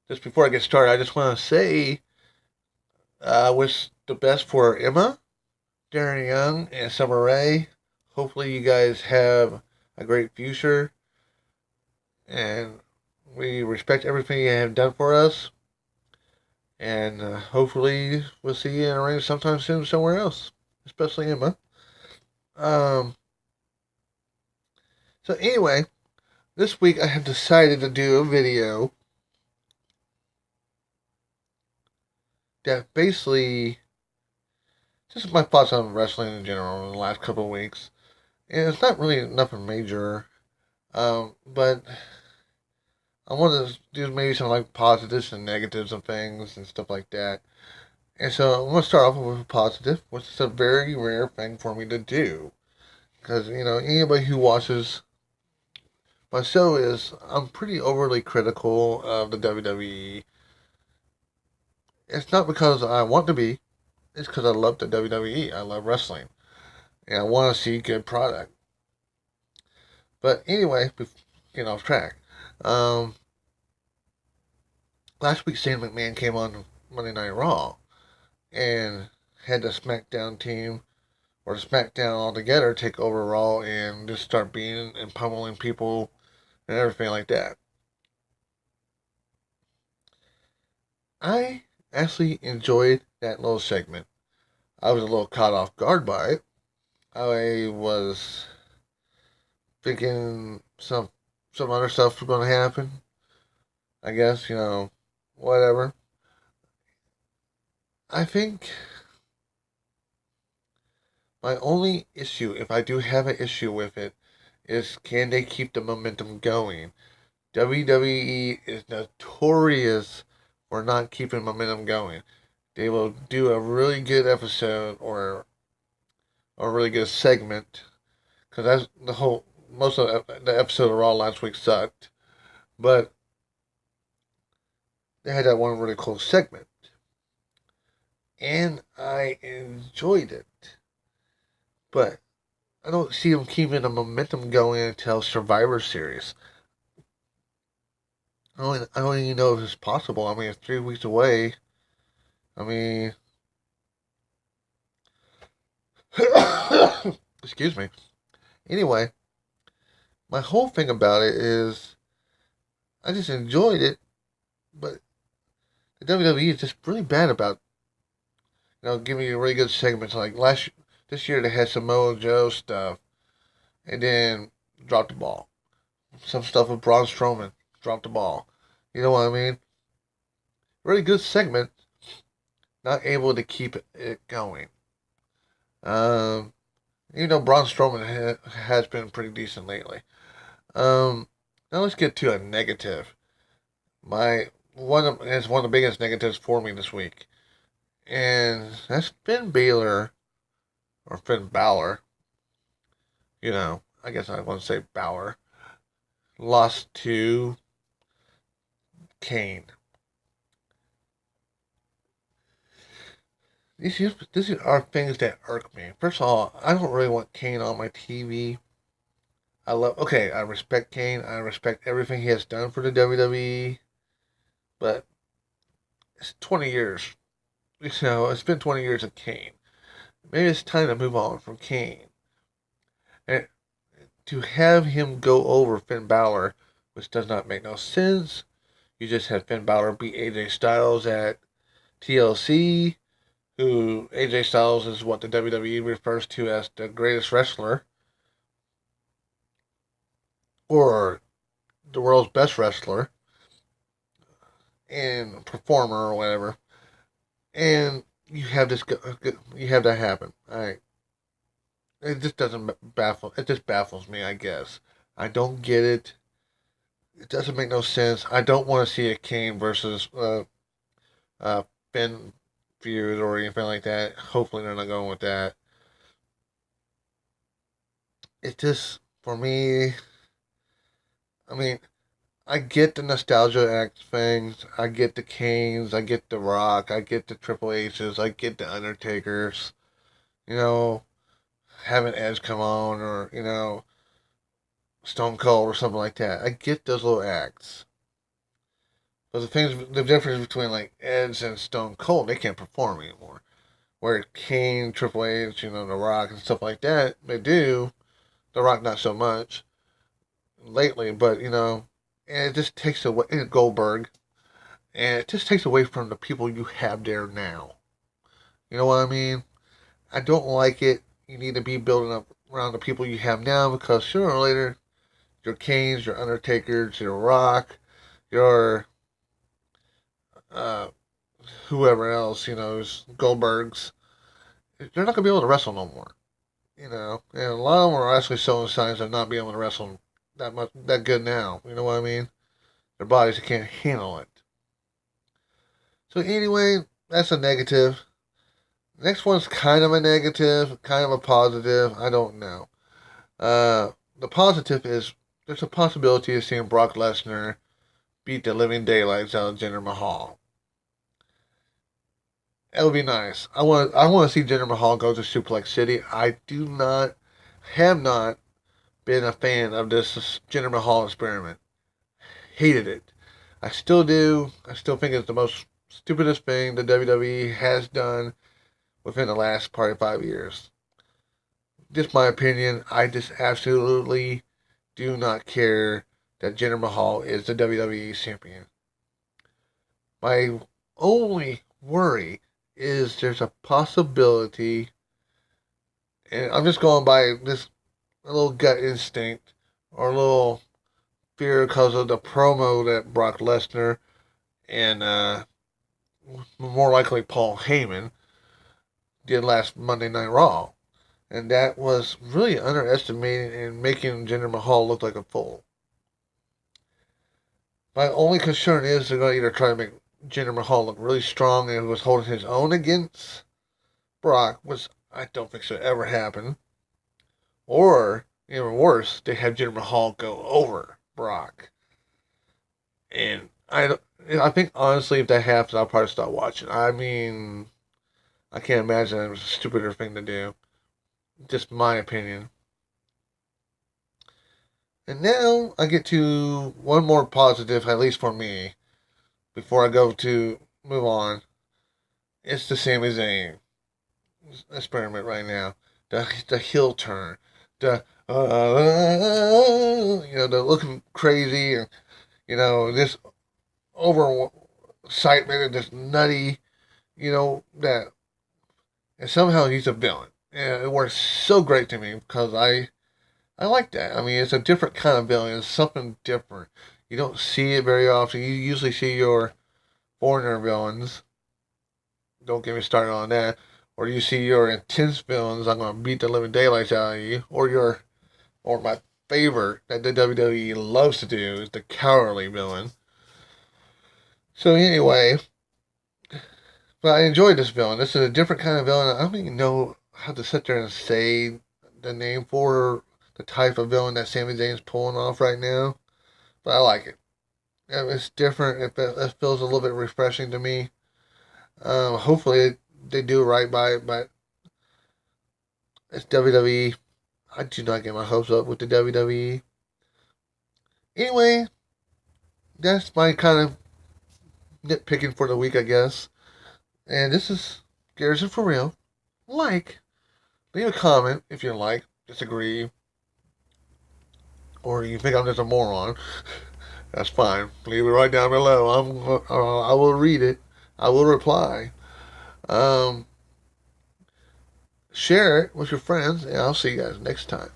Just before I get started, I just want to say, wish the best for Emma, Darren Young, and Summer Rae. Hopefully, you guys have a great future, and we respect everything you have done for us. And hopefully, we'll see you in a ring sometime soon somewhere else, especially Emma. Um, so anyway, this week I have decided to do a video that basically just my thoughts on wrestling in general in the last couple of weeks. And it's not really nothing major, but I want to do maybe some like positives and negatives of things and stuff like that. And so I'm going to start off with a positive, which is a very rare thing for me to do. Because, anybody who watches my show is, I'm pretty overly critical of the WWE. It's not because I want to be, it's because I love the WWE. I love wrestling. And I want to see good product. But anyway, getting off track. Um, Last week, Shane McMahon came on Monday Night Raw and had the SmackDown team, or the SmackDown altogether, take over Raw and just start beating and pummeling people and everything like that. I actually enjoyed that little segment. I was a little caught off guard by it. I was thinking some other stuff was going to happen. I guess, whatever. I think my only issue, if I do have an issue with it, is can they keep the momentum going? WWE is notorious for not keeping momentum going. They will do a really good episode or a really good segment, because that's most of the episode of Raw last week sucked, but they had that one really cool segment, and I enjoyed it. But I don't see them keeping the momentum going until Survivor Series. I don't even know if it's possible. I mean, it's 3 weeks away. I mean, excuse me. Anyway, my whole thing about it is I just enjoyed it, but the WWE is just really bad about giving you really good segments. Like this year they had Samoa Joe stuff, and then dropped the ball. Some stuff with Braun Strowman, dropped the ball. You know what I mean? Really good segment, not able to keep it going. Um, Braun Strowman has been pretty decent lately. Um, Now let's get to a negative. It's one of the biggest negatives for me this week, and that's Finn Balor or Finn Balor. I guess I want to say Balor lost to Kane. These are things that irk me. First of all, I don't really want Kane on my TV. I respect Kane. I respect everything he has done for the WWE. But it's 20 years. It's been 20 years of Kane. Maybe it's time to move on from Kane. And to have him go over Finn Balor, which does not make no sense. You just had Finn Balor beat AJ Styles at TLC, who AJ Styles is what the WWE refers to as the greatest wrestler, or the world's best wrestler and performer or whatever. And you have that happen. All right. It just doesn't baffle. It just baffles me, I guess. I don't get it. It doesn't make no sense. I don't want to see a Kane versus uh, Finn feud or anything like that. Hopefully they're not going with that. It just, for me, I mean, I get the nostalgia act things. I get the Kanes. I get the Rock. I get the Triple H's. I get the Undertakers. You know, having Edge come on or, Stone Cold or something like that. I get those little acts. But the difference between like Edge and Stone Cold, they can't perform anymore. Where Kane, Triple H, The Rock and stuff like that, they do. The Rock not so much lately, but and it just takes away Goldberg, and it just takes away from the people you have there now. You know what I mean? I don't like it. You need to be building up around the people you have now because sooner or later, your Kanes, your Undertakers, your Rock, your uh, whoever else, Goldbergs, they're not gonna be able to wrestle no more. And a lot of them are actually showing signs of not being able to wrestle that good now. You know what I mean? Their bodies can't handle it. So anyway, that's a negative. Next one's kind of a negative, kind of a positive. I don't know. The positive is there's a possibility of seeing Brock Lesnar beat the living daylights out of Jinder Mahal. It would be nice. I want to see Jinder Mahal go to Suplex City. I have not been a fan of this Jinder Mahal experiment. Hated it. I still do. I still think it's the most stupidest thing the WWE has done within the last probably 5 years. Just my opinion. I just absolutely do not care that Jinder Mahal is the WWE champion. My only worry is there's a possibility, and I'm just going by this a little gut instinct or a little fear because of the promo that Brock Lesnar and more likely Paul Heyman did last Monday Night Raw. And that was really underestimating and making Jinder Mahal look like a fool. My only concern is they're going to either try to make Jinder Mahal look really strong and was holding his own against Brock, which I don't think should ever happen. Or, even worse, they have Jinder Mahal go over Brock. And I think, honestly, if that happens, I'll probably stop watching. I mean, I can't imagine it was a stupider thing to do. Just my opinion. And now I get to one more positive, at least for me, before I go to move on. It's the Sami Zayn experiment right now. The heel turn. The, the looking crazy and, this over excitement and this nutty, that. And somehow he's a villain. And it works so great to me because I like that. I mean, it's a different kind of villain. It's something different. You don't see it very often. You usually see your foreigner villains. Don't get me started on that. Or you see your intense villains. I'm gonna beat the living daylights out of you. Or my favorite that the WWE loves to do is the cowardly villain. So anyway, but I enjoyed this villain. This is a different kind of villain. I don't even know how to sit there and say the name for the type of villain that Sami Zayn's pulling off right now. But I like it. It's different. It feels a little bit refreshing to me. Hopefully they do right by it, but it's WWE. I do not get my hopes up with the WWE. Anyway, that's my kind of nitpicking for the week, I guess. And this is Garrison for Real. Leave a comment if you like, disagree, or you think I'm just a moron. That's fine. Leave it right down below. I will read it. I will reply. Um, Share it with your friends, and I'll see you guys next time.